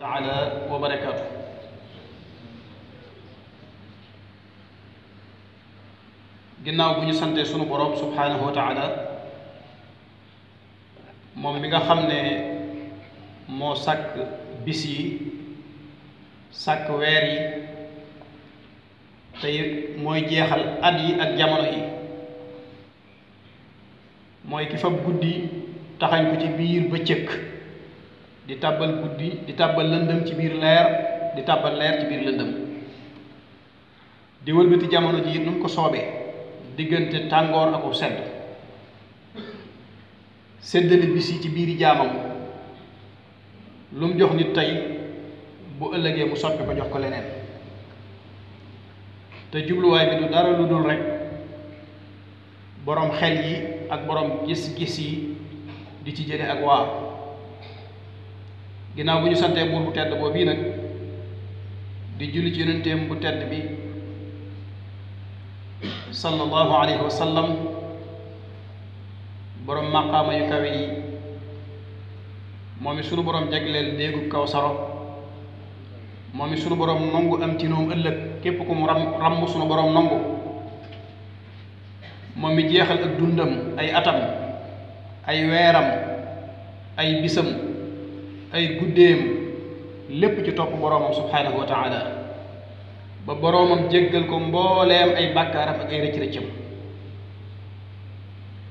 taala wa barakaatu. ginnaaw bu ñu santee sunu borom subhaanahu wa taala moom mi nga xam ne moo sàkk bis yi sàkk weer yi te mooy jeexal at yi ak jamono yi, mooy ki fab guddi taxañ ko ci biir bëccëg di tàbbal guddi di tàbbal lëndëm ci biir leer di tàbbal leer ci biir lëndëm, di wëlbati jamono ji nu mu ko soobee diggante tàngoor ak sedd, séddale bis yi ci biiri jaamam, lu mu jox nit tey bu ëllëgee mu soppi ko jox ko leneen, te jubluwaay bi du dara lu dul rek boroom xel yi ak boroom gis-gis yi di ci jële ak waar. ginnaaw bu ñu santee buur bu tedd boo bii nag di julli ci yonenteem bu tedd bi sallallahu alayhi wa sallam, boroom maqaama yu kawe yi, moom it sunu boroom jagleel déegub kaw saro, moom it sunu boroom nangu am ci noom ëllëg képp ku mu ràmm sunu boroom nangu, moom mi jeexal ak dundam ay atam ay weeram ay bisam ay guddeem lépp ci topp boroomam subhaanahu wa taala ba boroomam jéggal ko mbooleem ay bàkkaaram ak ay rëcc-rëccam,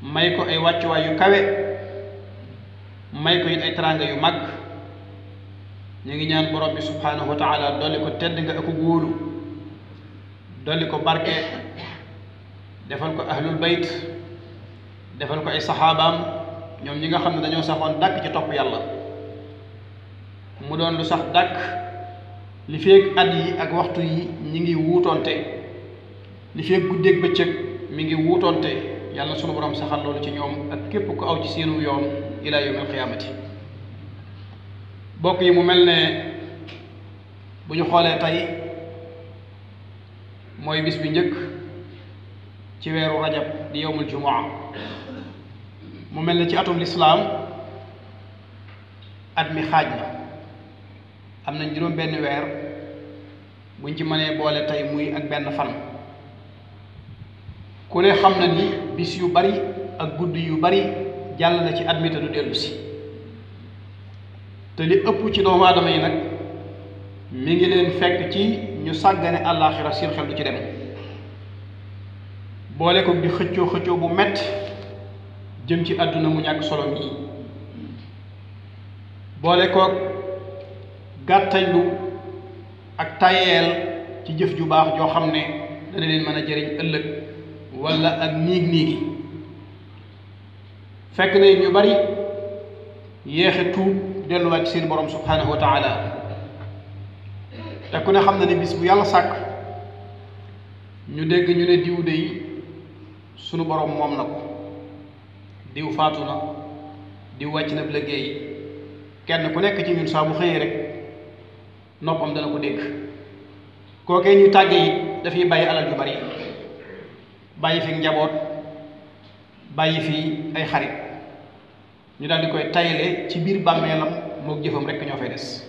may ko ay wàccuwaay yu kawe, may ko it ay teraanga yu mag. ñu ngi ñaan borom bi subhaanahu wa taala dolli ko tedd nga ak góolu, dolli ko barke, defal ko ahlul bayt, defal ko ay saxaabaam, ñoom ñi nga xam ne dañoo saxoon dàkk ci topp yàlla, mu doon lu sax dàkk li feeg at yi ak waxtu yi ñi ngi wuutoonte, li feeg guddeeg bëccëg mi ngi wuutoonte. yàlla sunu borom saxal loolu ci ñoom ak képp ku aw ci seenu yoon ilaa yawmil qiyaamati. bokk yi, mu mel ne bu ñu xoolee tey mooy bis bi njëkk ci weeru rajab di yawmul jumaa, mu mel ne ci atum lislaam at mi xaaj na, am nañ juróom benn weer buñ ci mënee boole tey muy ak benn fan. ku ne xam na ni bis yu bari ak guddi yu bari jàll na ci at mi te du dellu si, te li ëpp ci doomu aadama yi nag mi ngi leen fekk ci ñu sàggane àllaaxira, seen xel du ci dem, boole ko di xëccoo bu metti jëm ci àdduna mu ñàkk solo mi, boole ko gàttañlu ak tayeel ci jëf ju baax joo xam ne dana leen mën a jëriñ ëllëg, wala ak niig fekk na ñu bari yéexe tuub delluwaat ci seen borom subhaanahu wa taala. te ku ne xam na ne bis bu yàlla sàkk ñu dégg ñu ne diw de yi sunu borom moom na ko, diw faatu na, diw wàcc na liggéey, kenn ku nekk ci ñun saa bu xëyee rek noppam dana ko dégg. kookee ñu tàggee it dafay bàyyi alal ju bari, bàyyi fi njaboot, bàyyi fi ay xarit, ñu daal di koy tayle ci biir bàmmeelam mook jëfam rekk ñoo fay des.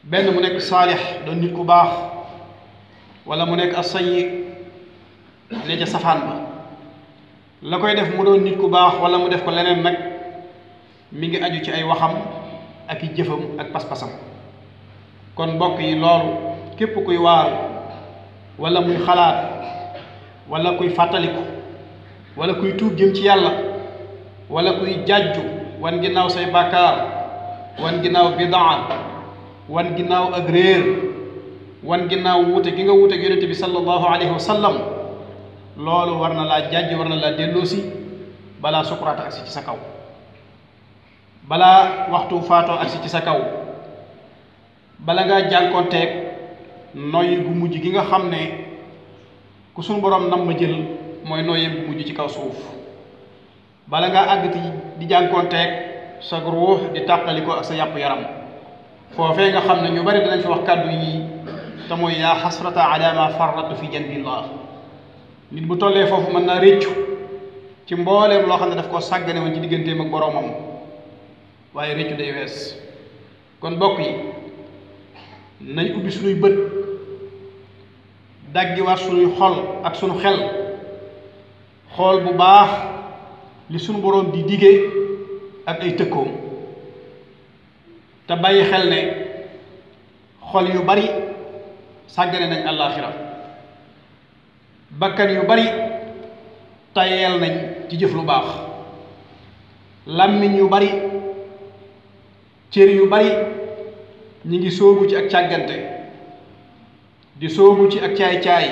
benn mu nekk saalix doon nit ku baax, wala mu nekk as-sayyi ne ca safaan ba. la koy def mu doon nit ku baax wala mu def ko leneen nag mi ngi aju ci ay waxam ak i jëfam ak pas-pasam. kon mbokk yi, loolu képp kuy waaru wala muy xalaat wala kuy fàttaliku wala kuy tuub jëm ci yàlla wala kuy jàjju wan ginnaaw say bàkkaar, wan ginnaaw bidaa, wan ginnaaw ak réer, wan ginnaaw wuute gi nga wuute ak yonente bi sallallahu alayhi wa sallam, loolu war na laa jàjj, war na laa delloosi balaa sukuraat agsi ci sa kaw, balaa waxtu faatoo agsi ci sa kaw, bala ngaa jànkoonteeg noyyi gu mujj gi nga xam ne ku suñ boroom nam ma jël mooy noyyi gu mujj ci kaw suuf, bala ngaa àggati di jànkoonteeg sa ruux di tàqaliko ak sa yàpp yaram. foofee nga xam ne ñu bari danañ fi wax kàddu yi te mooy yaa xasrata ala ma farratu fi janbillah. nit bu tollee foofu mën naa réccu ci mbooleem loo xam ne daf koo sàggane woon ci digganteem ak boroomam, waaye réccu day wees. kon bokk yi nañ ubbi suñuy bët daggiwaat suñuy xol ak suñu xel xool bu baax li suñu boroom di dige ak ay tëkkoom te bàyyi xel ne xol yu bari sàggane nañ àllaaxira bakkan yu bari tayeel nañ ci jëf lu baax làmmiñ yu bari cër yu bari ñi ngi sóobu ci ak càggante di sóobu ci ak caay-caay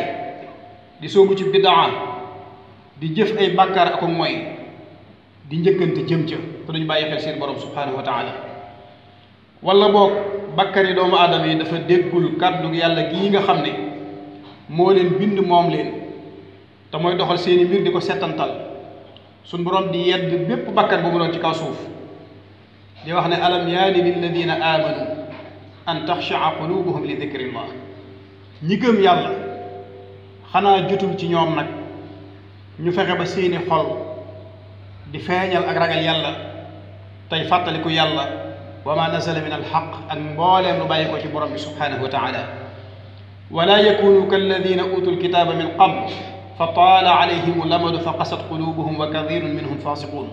di sóobu ci bidaa di jëf ay bàkkaar ak mooy di njëkkante jëm ca te duñu bàyyi xel seen borom subhanahu wa taala wala boog bakkari doomu aadama yi dafa déggul kàddu yàlla gii nga xam ne moo leen bind moom leen te mooy doxal seeni mbir di ko settantal suñ borom di yedd bépp bakkan bu mu doon ci kaw suuf di wax ne alam yaani lilladina amanu an taxshaa qulubuhum li dikrillah ñi gëm yàlla xanaa jotul ci ñoom nag ñu fexe ba seeni xol di feeñal ak ragal yàlla tey fàttaliku yàlla wa ma nazala min alxaq ak mbooleem lu bàyyi ko ci borom bi subhanahu wa taala wala yakunu kalladina utu lkitaba min qabl fa taala alayhim lamadu fa qasat qulubuhum wa kathirun minhum fasiqun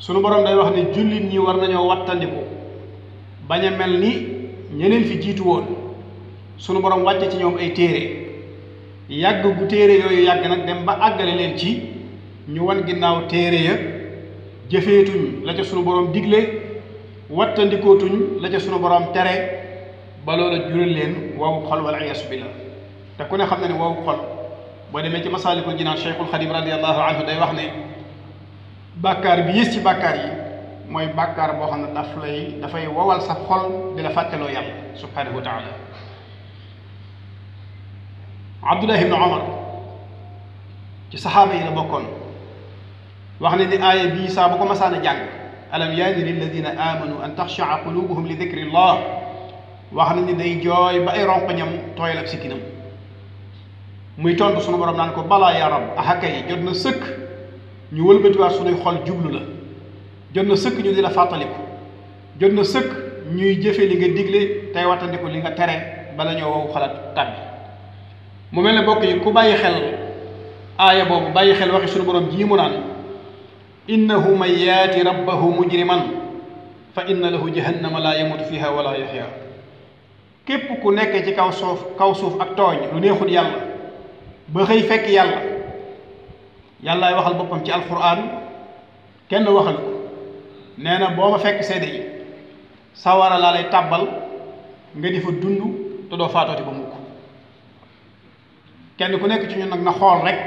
sunu borom day wax ne jullit ñi war nañoo wattandiku bañ a mel ni ñeneen fi jiitu woon sunu borom wàcce ci ñoom ay téere yàgg gu téere yooyu yàgg nag dem ba àggale leen ci ñu wan ginnaaw téere ya jëfeetuñ la ca sunu borom digle wattandikootuñ la ca sunu borom tere ba loola jural leen wawu xol wal iyaasu billah te ku ne xam na ne wawu xol boo demee ci masaalikul jinaan cheikhul xadim radiallahu anhu day wax ne bàkkaar bi yées ci bàkkaar yi mooy bàkkaar boo xam ne dafay wowal sa xol di la fàtteloo yàlla subhanahu wa taala abdullah ibnu omar ci saxaaba yi la bokkoon wax ne ni aaya bii saa bu ko masaan a jàng alam yaani lilladina amanu an taxshaa qulubuhum li dikrillah wax na ni day jooy ba ay ronkoñam tooyal ab sikkinam muy tontu sunu borom naan ko balaa yaa rab axaka yi jot na sëkk ñu wëlbatiwaat sunuy xol jublu la jot na sëkk ñu di la fàttaliku jot na sëkk ñuy jëfe li nga digle tey wattandiku li nga tere bala ñoo wow xalaat tàbbi mu mel ne bokk yi ku bàyyi xel aaya boobu bàyyi xel waxi sunu borom jii mu naan innahu man yaati rabbahu mujriman fa inna lahu jahannama laa yamutu fiha wala yaxya képp ku nekkee ci kaw suuf ak tooñ lu neexul yàlla ba xëy fekk yàllaay waxal boppam ci alquran kenn waxal ko nee na boo ma fekk seede yi sawara laa lay tàbbal nga di fa dund te doo faatooti ba mukk kenn ku nekk ci ñun nag na xool rek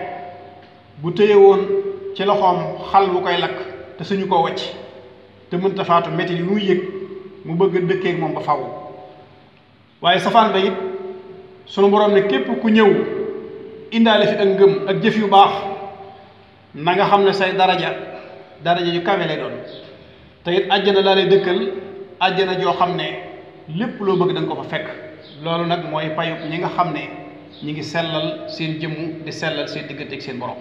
bu tëye woon ci loxoom xal bu koy lakk te suñu koo wacc te mënta faatu metti li muy yëg mu bëgg a dëkkeek moom ba faw waaye safaan ba it sunu borom ne képp ku ñëw indaale fi ak ngëm ak jëf yu baax na nga xam ne say daraja yu kawe lay doon te it àjjana laa lay dëkkal àjjana joo xam ne lépp loo bëgg da nga ko fa fekk loolu nag mooy payu ñi nga xam ne ñi ngi sellal seen jëmm di sellal seen diggante ak seen borom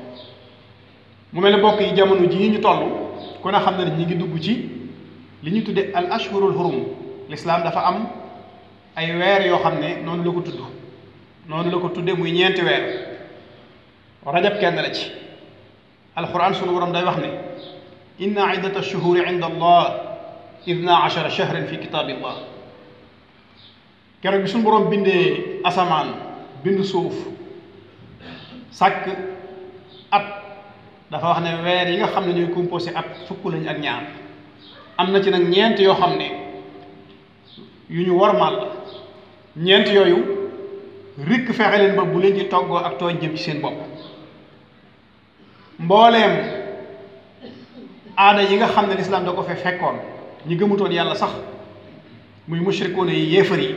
mu mel ne bokk yi jamono jii ñu toll ku ne xam ne ñi ngi dugg ci li ñu tudde al ashhurul hurum l'islam dafa am ay weer yoo xam ne noonu la ko tudde muy ñeenti weer rajab kenn la ci alquran sunu borom day wax ne inna iddata ash-shuhuri inda allah idna ashara shahran fi kitabillah keroog bi sunu borom bindee asamaan bind suuf sàkk at dafa wax ne weer yi nga xam ne ñooy composé at fukk lañ ak ñaar am na ci nag ñeent yoo xam ne yu ñu wormaal la ñeent yooyu rikk fexe leen ba bu leen ci toggoo ak tooñ jëm ci seen bopp mbooleem aada yi nga xam ne lislaam da ko fe fekkoon ñi gëmutoon yàlla sax muy mushrikoon yi yéefar yi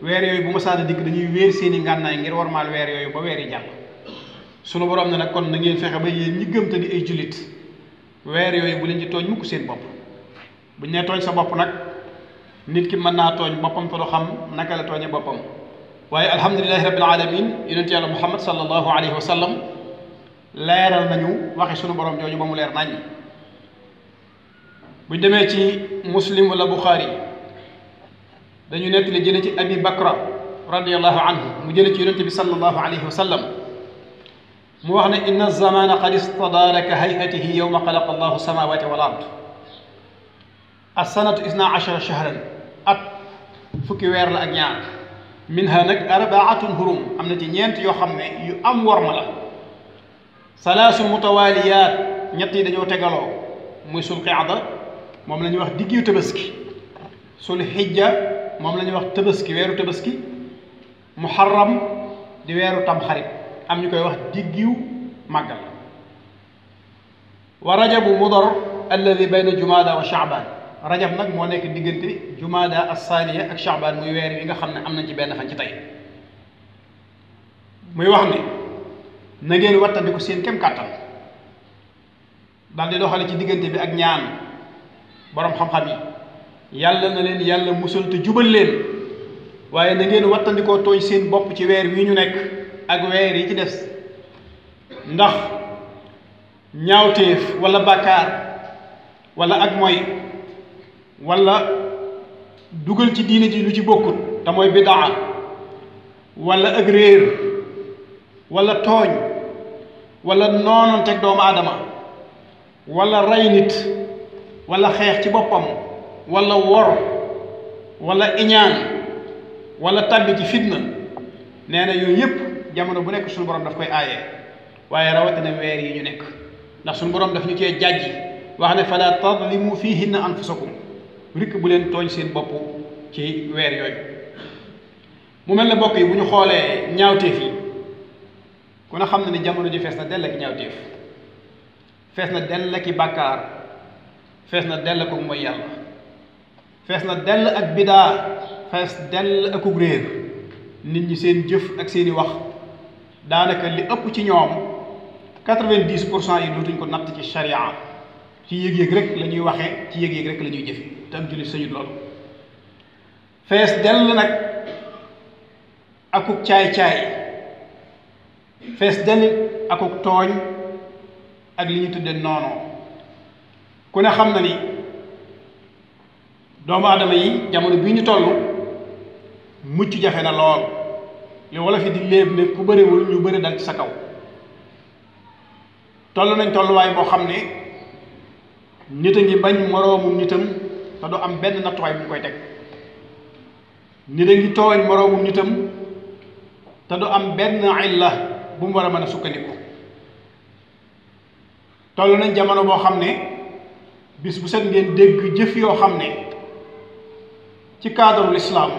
weer yooyu bu ma saana dikk dañuy wéer seeni ngànnaay ngir warmaal weer yooyu ba weer yi jàll sunu borom ne nag kon na ngeen fexe ba yéen ñi gëm te di ay jullit weer yooyu bu leen ci tooñ mukk seen bopp buñ ne tooñ sa bopp nag nit ki mën naa tooñ boppam te du xam naka la tooñe boppam waaye alhamdulilahi rabbil alamin yonent yàlla muhammad sallallahu alayhi wa sallam leeral nañu waxi sunu borom jooju ba mu leer nañ buñ demee ci muslim wala buxaari dañu nettali jële ci Abi Bakra radiyallahu anhu mu jële ci yonente bi sallallahu alayhi wa sallam mu wax ne inna zamana qad istadaara ka hayatihi yowma xalaqa allahu samawati wal ard assanatu isna achara shahran at fukki weer la ak ñaar minha nag arbaatun hurum am na ci ñeent yoo xam ne yu am worma la salaasu mutawaliyaat ñett yi dañoo tegaloo muy sul qiada moom la ñuy wax diggiw tabaski sul xijja moom la ñuy wax tabaski weeru tabaski muharram di weeru tamxarit am ñu koy wax diggiw màggal wa rajabu mudar alladi bayna jumada wa shaaban rajab nag moo nekk diggante jumada assaaniya ak shaaban muy weer yi nga xam ne am nañ ci benn fan ci tey muy wax ne na ngeen wattandiku seen kem kàttan daal di doxale ci diggante bi ak ñaan boroom xam-xam yi yàlla na leen yàlla musal te jubal leen waaye na ngeen wattandikoo tooñ seen bopp ci weer wi ñu nekk ak weer yi ci des ndax ñaawteef wala bàkkaar wala ak mooy wala dugal ci diine ji lu ci bokkut te mooy bidaa wala ak réer wala tooñ wala noonanteeg doomu aadama wala rey nit wala xeex ci boppam wala wor wala iñaan wala tàbbi ci fitna nee na yooyu yépp jamono bu nekk suñu borom daf koy aaye waaye rawatina weer yi ñu nekk ndax suñu borom daf ñu cee jàjji wax ne fala tadlimu fihinna anfusakum rikk bu leen tooñ seen bopp ci weer yooyu mu mel ne bokk yi bu ñu xoolee ñaawteef yi ku ne xam na ne jamono ji fees na dell ak ñaawteef fees na dell ak i bàkkaar fees na dell ak mooy yàlla fees na dell ak bidaa fees dell ak réer nit ñi seen jëf ak seeni wax daanaka li ëpp ci ñoom 90% yi dootuñ ko natt ci sharia ci yëg-yëg rek la ñuy waxee ci yëg-yëg rek la ñuy jëfe te am jullit sañut loolu fees dell nag akuk caay-caay fees dell akuk tooñ ak li ñu tudde noonu ku ne xam na ni doomu aadama yi jamono bii ñu toll mucc jafe na lool li wala fi di léeb ne ku bëriwul ñu bëri dal ci sa kaw toll nañ tolluwaay boo xam ne nit a ngi bañ moroomum nitam te du am benn nattuwaay bu ñu koy teg nit a ngi tooñ moroomum nitam te du am benn illa bu mu war a mën a sukkandiku toll nañ jamono boo xam ne bis bu set ngeen dégg jëf yoo xam ne ci cadre lislaam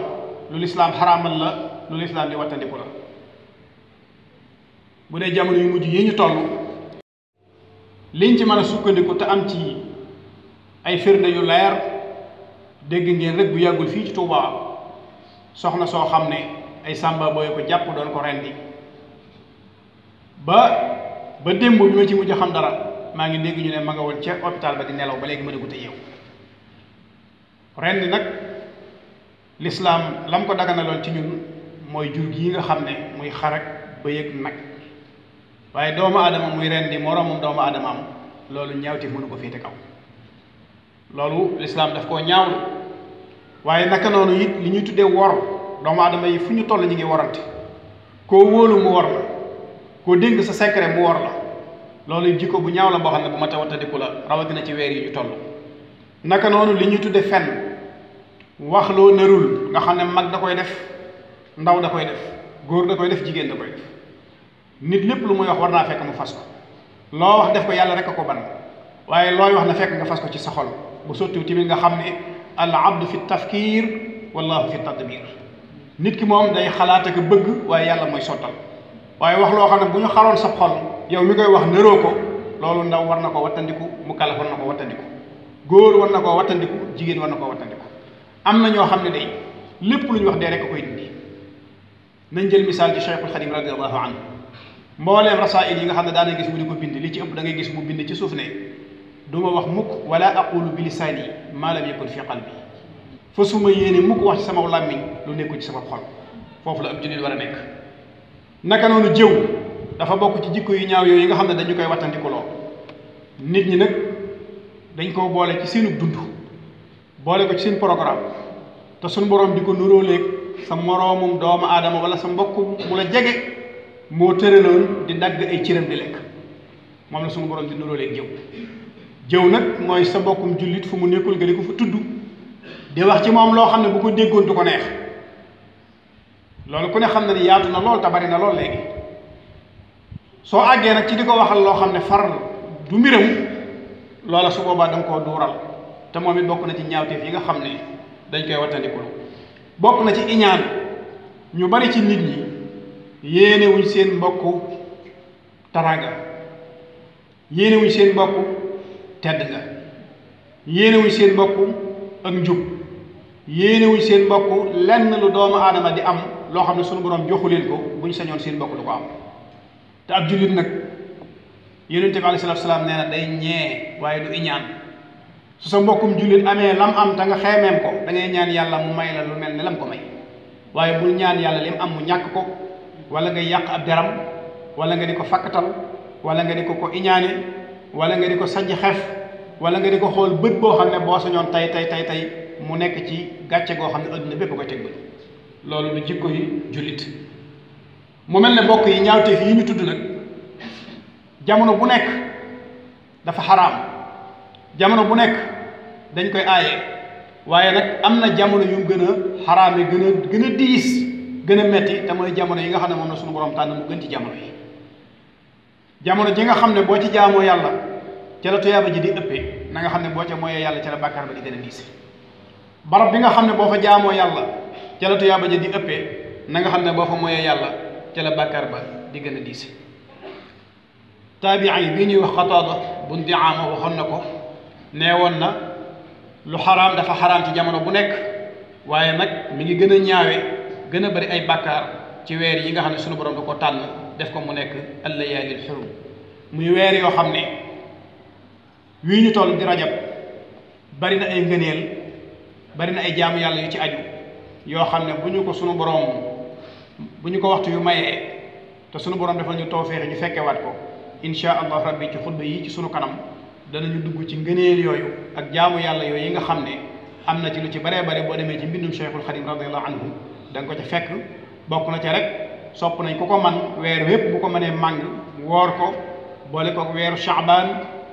lu lislaam xaraamal la lu lislaam di wattandiku la bu dee jamono yu mujj yi ñu toll liñ ci mën a sukkandiku te am ci ay firnde yu leer dégg ngeen rek bu yàggul fii ci Touba soxna soo xam ne ay sàmba booy ko jàpp doon ko rendi ba démb bi ma ci mujj xam dara maa ngi dégg ñu ne ma nga woon ca hôpital ba di nelaw ba léegi mën a gut a yeew rendi nag lislaam lam ko daganaloon ci ñun mooy jur gi nga xam ne muy xarak bëy ak nag waaye doomu aadama muy rendi moroomam doomu aadama am loolu ñaawti mënu ko féete kaw loolu lislaam daf koo ñaawlu waaye naka noonu it li ñuy tuddee wor doomu aadama yi fu ñu toll ñu ngi worante koo wóolu mu wor la koo dénk sa secret mu wor la loolu jikko bu ñaaw la boo xam ne bu ma tawatadiku la rawatina ci weer yi ñu toll naka noonu li ñuy tudde fen wax loo narul nga xam ne mag da koy def ndaw da koy def góor da koy def jigéen da koy def nit lépp lu muy wax war naa fekk mu fas ko loo wax def ko yàlla rek a ko ban waaye looy wax na fekk nga fas ko ci sa xol bu sottiw tamit nga xam ne al abdu fi tafkir wallahu fi tadbir nit ki moom day xalaat ak bëgg waaye yàlla mooy sottal waaye wax loo xam ne bu ñu xaroon sa xol yow mi koy wax nëroo ko loolu ndaw war na ko wattandiku mu kalaf war na ko wattandiku góor war na koo wattandiku jigéen war na koo wattandiku am na ñoo xam ne day lépp lu ñu wax dee rek a koy dindi nañ jël misaal ci Cheikhul Xadim radiallahu anhu mbooleem rasail yi nga xam ne daana gis mu di ko bind li ci ëpp da ngay gis mu bind ci suuf ne du ma wax mukk wala aqulu bi lisaani maa lam yakun fi qalbi fa suma yéene mukk wax ci sama làmmiñ lu nekkul ci sama xol foofu la ab jullit war a nekk naka noonu jëw dafa bokk ci jikko yu ñaaw yooyu nga xam ne dañu koy wattandikuloo nit ñi nag dañ koo boole ci seenu dund boole ko ci seen programme te suñu borom di ko nuróoleeg sa moroomum doomu aadama wala sa mbokk mu la jege moo tëraloon di dagg ay cëram di lekk moom la suñu borom di nuróoleeg jëw nag mooy sa mbokkum jullit fu mu nekkul nga di ko fa tudd di wax ci moom loo xam ne bu ko déggoon du ko neex loolu ku ne xam ne ni yaatu na lool te bari na lool léegi soo àggee nag ci di ko waxal loo xam ne far du mbiram loola su boobaa da nga koo duural te moom it bokk na ci ñaawteef yi nga xam ne dañ koy wattandikulu bokk na ci iñaan ñu bari ci nit ñi yéenewuñ seen mbokku taraanga yéenewuñ seen mbokku tedd nga yéenewuñ seen mbokku ak njub yéenewuñ seen mbokku lenn lu doomu aadama di am loo xam ne sunu borom joxu leen ko buñ sañoon seen mbokk du ko am te ab jullit nag yonent bi alayhi salaatu salaam nee na day ñee waaye du iñaan su sa mbokkum jullit amee lam am te nga xeemeem ko da ngay ñaan yàlla mu may la lu mel ne lam ko may waaye bul ñaan yàlla lim am mu ñàkk ko wala nga yàq ab deram wala nga di ko fakkatal wala nga di ko iñaane wala nga di ko sajj xef wala nga di ko xool bët boo xam ne boo sañoon tey mu nekk ci gàcce goo xam ne adduna bépp koy teg bët loolu du jikko yi jullit mu mel ne mbokk yi ñaawteef yi ñu tudd nag jamono bu nekk dafa xaraam jamono bu nekk dañ koy aaye waaye nag am na jamono yu gën a xaraame gën a diis gën a metti te mooy jamono yi nga xam ne moom la suñu borom tànn mu gën ci jamono yi jamono ji nga xam ne boo ci jaamoo yàlla ca la tuyaaba ji di ëppee na nga xam ne boo ca mooyee yàlla ca la bàkkaar ba di gën a diis barab bi nga xam ne boo fa jaamoo yàlla ca la tuyaaba ji di ëppee na nga xam ne boo fa mooyee yàlla ca la bàkkaar ba di gën a diis taabiin yi bii ñuy wax Qataada bun Di'aama waxoon na ko nee woon na lu xaraam dafa xaraam ci jamono bu nekk waaye nag mi ngi gën a ñaawe gën a bari ay bàkkaar ci weer yi nga xam ne sunu borom da ko tànn def ko mu nekk al-layaalil xurum muy weer yoo xam ne wii ñu toll di rajab bari na ay ngëneel bari na ay jaamu yàlla yu ci aju yoo xam ne bu ñu ko sunu borom bu ñu ko waxtu yu mayee te sunu borom defal ñu tawfeex ñu fekkewaat ko insha allah rabbi ci xutba yi ci sunu kanam danañu dugg ci ngëneel yooyu ak jaamu yàlla yooyu yi nga xam ne am na ci lu ci baree bare boo demee ci mbindum Cheikhul Xadim radiallahu anhu da nga ko ca fekk bokk na ca rek sopp nañ ku ko man weer wépp bu ko mënee màng woor ko boole ko weeru Shaabaan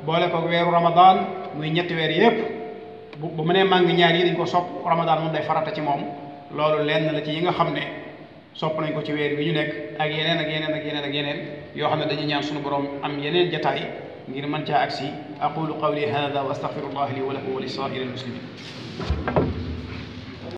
boole ko weeru Ramadan muy ñetti weer yépp bu mënee màng ñaar yi dañ ko sopp Ramadan moom day farata ci moom loolu lenn la ci yi nga xam ne sopp nañ ko ci weer wi ñu nekk ak yeneen ak yeneen ak yeneen ak yeneen yoo xam ne dañuy ñaan suñu borom am yeneen jataay ngir mën caa agsi aqulu qawli hada wa astaghfirullah li wa lakum wa li saa'iril muslimin